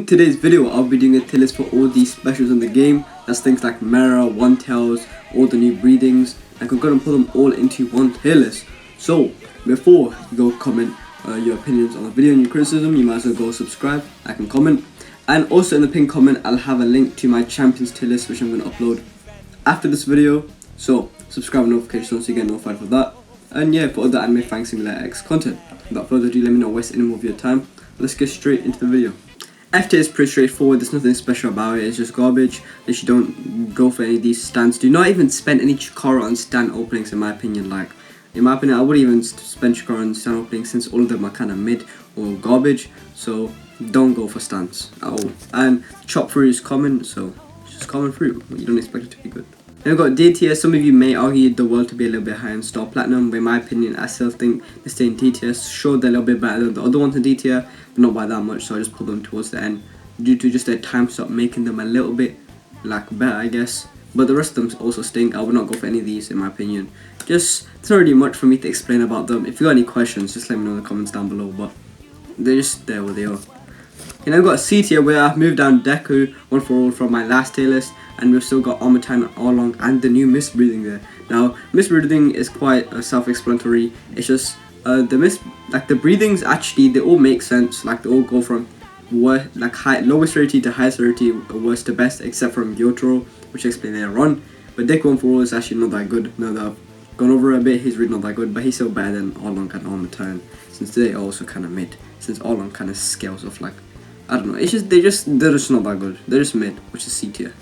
in today's video, I'll be doing a tier list for all these specials in the game. That's things like Mera, One Tails, all the new breedings. I can go and put them all into one tier list. So, before you go comment your opinions on the video and your criticism, you might as well go subscribe, like and comment. And also in the pinned comment, I'll have a link to my champions tier list, which I'm going to upload after this video. So, subscribe and notifications so you get notified for that. And yeah, for other Anime Fighting Simulator X content. Without further ado, let me not waste any more of your time. Let's get straight into the video. F tier is pretty straightforward, there's nothing special about it, it's just garbage. That you don't go for any of these stands. Do not even spend any Chikara on stand openings in my opinion. Like, in my opinion, I wouldn't even spend Chikara on stand openings since all of them are kind of mid or garbage. So, don't go for stands at all. And chop fruit is common, so it's just common fruit. You don't expect it to be good. Then we've got D tier. Some of you may argue the world to be a little bit higher in Star Platinum, but in my opinion, I still think they stay in D tier. Sure, they're a little bit better than the other ones in D tier, but not by that much, so I just put them towards the end due to just their time stop making them a little bit like better, I guess. But the rest of them also stink. I would not go for any of these in my opinion. Just, it's not really much for me to explain about them. If you got any questions, just let me know in the comments down below, but they're just there where they are. And I've got C tier where I've moved down Deku, One for All from my last tier list, and we've still got Armatan, Arlong, and the new Mist Breathing there. Now, Mist Breathing is quite self-explanatory. It's just the breathings actually, they all make sense. Like, they all go from lowest rarity to highest rarity, worst to best, except from Gyotaro, which I explained later on. But Deku One for All is actually not that good. Now that I've gone over it a bit, he's really not that good, but he's still better than Arlong and Armatan, since they are also kind of mid. Since Arlong kind of scales off, like, I don't know, it's just they're just not that good. They're just mid, which is C tier.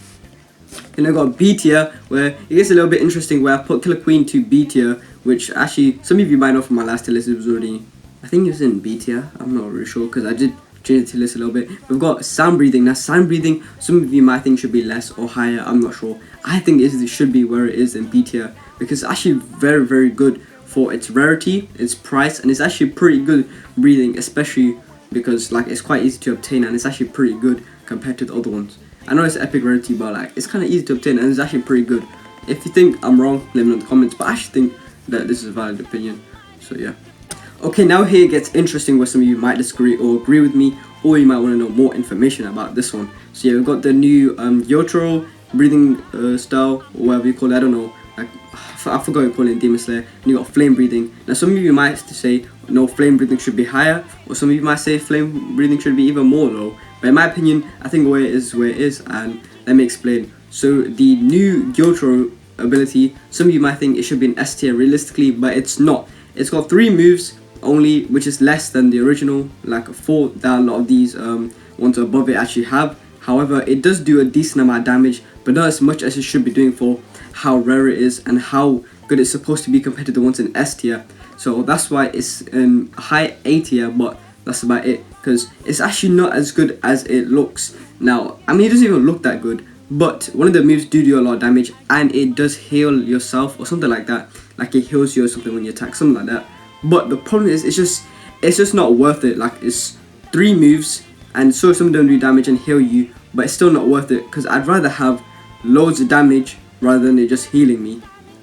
And I got B tier where it gets a little bit interesting where I put Killer Queen to B tier, which actually some of you might know from my last tier list. It was already, I think it was in B tier. I'm not really sure because I did change the tier list a little bit. We've got Sound Breathing. Now Sound Breathing, some of you might think should be less or higher. I'm not sure. I think it should be where it is in B tier because it's actually very, very good for its rarity, its price, and it's actually pretty good breathing, especially because like it's quite easy to obtain and it's actually pretty good compared to the other ones. I know it's epic rarity, but like it's kind of easy to obtain and it's actually pretty good. If you think I'm wrong, let me know in the comments, but I actually think that this is a valid opinion. So yeah. Okay, now here it gets interesting where some of you might disagree or agree with me, or you might want to know more information about this one. So yeah, we've got the new Gyotaro breathing style, or whatever you call it, I don't know. Like, I forgot you call it in Demon Slayer. And you got flame breathing. Now some of you might say no, flame breathing should be higher, or some of you might say flame breathing should be even more low. But in my opinion, I think where it is, and let me explain. So the new Gyotaro ability, some of you might think it should be an S tier realistically, but it's not. It's got 3 moves only, which is less than the original, like 4 that a lot of these ones above it actually have. However, it does do a decent amount of damage, but not as much as it should be doing for how rare it is and how good it's supposed to be compared to the ones in S tier. So that's why it's in high A tier, but that's about it, because it's actually not as good as it looks. Now, I mean, it doesn't even look that good, but one of the moves do a lot of damage, and it does heal yourself or something like that. Like it heals you or something when you attack, something like that. But the problem is, it's just not worth it. Like, it's 3 moves, and so some of them do damage and heal you, but it's still not worth it, because I'd rather have loads of damage rather than it just healing me.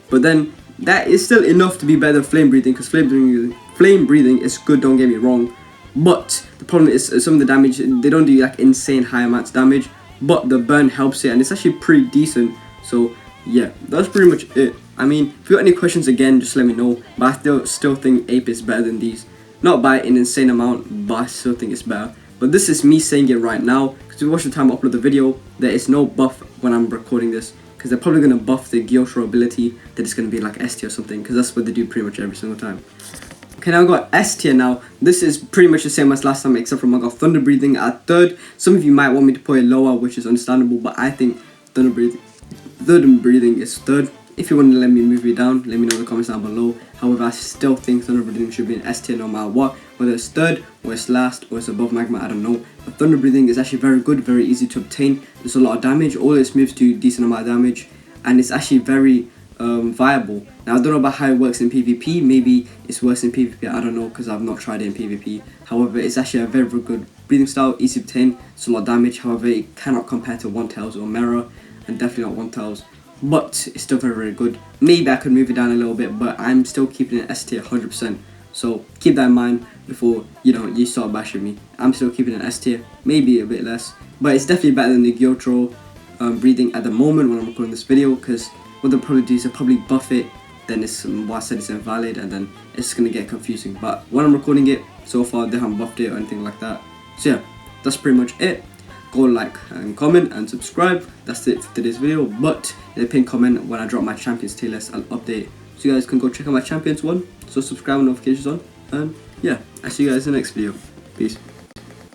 But then that is still enough to be better than flame breathing, because flame breathing is good, don't get me wrong. But the problem is some of the damage, they don't do like insane high amounts of damage, but the burn helps it and it's actually pretty decent. So yeah, that's pretty much it. I mean, if you got any questions again, just let me know. But I still think Ape is better than these. Not by an insane amount, but I still think it's better. But this is me saying it right now, because we watch the time I upload the video, there is no buff when I'm recording this, because they're probably going to buff the Gyotaro ability, that it's going to be like S tier or something, because that's what they do pretty much every single time. Okay, now I've got S tier now. This is pretty much the same as last time, except for I got Thunder Breathing at 3rd. Some of you might want me to put it lower, which is understandable, but I think Thunder Breathing is 3rd. If you want to let me move it down, let me know in the comments down below. However, I still think Thunder Breathing should be an S tier no matter what. Whether it's 3rd, or it's last, or it's above Magma, I don't know. But Thunder Breathing is actually very good, very easy to obtain. There's a lot of damage, all its moves do a decent amount of damage, and it's actually very viable. Now, I don't know about how it works in PvP. Maybe it's worse in PvP, I don't know, because I've not tried it in PvP. However, it's actually a very, very good breathing style, easy to obtain, it's a lot of damage. However, it cannot compare to One Tails or Mera, and definitely not One Tails. But it's still very, very good. Maybe I could move it down a little bit, but I'm still keeping it S tier 100%. So keep that in mind before you start bashing me. I'm still keeping an S tier, maybe a bit less, but it's definitely better than the Gyotro breathing at the moment when I'm recording this video, because what they'll probably do is they'll probably buff it, then it's what I said is invalid, and then it's gonna get confusing. But when I'm recording it, so far they haven't buffed it or anything like that. So yeah, that's pretty much it. Go like and comment and subscribe. That's it for today's video. But in the pinned comment, when I drop my champions tier list, I'll update, so you guys can go check out my champions one. So subscribe and notifications on. And yeah, I'll see you guys in the next video. Peace.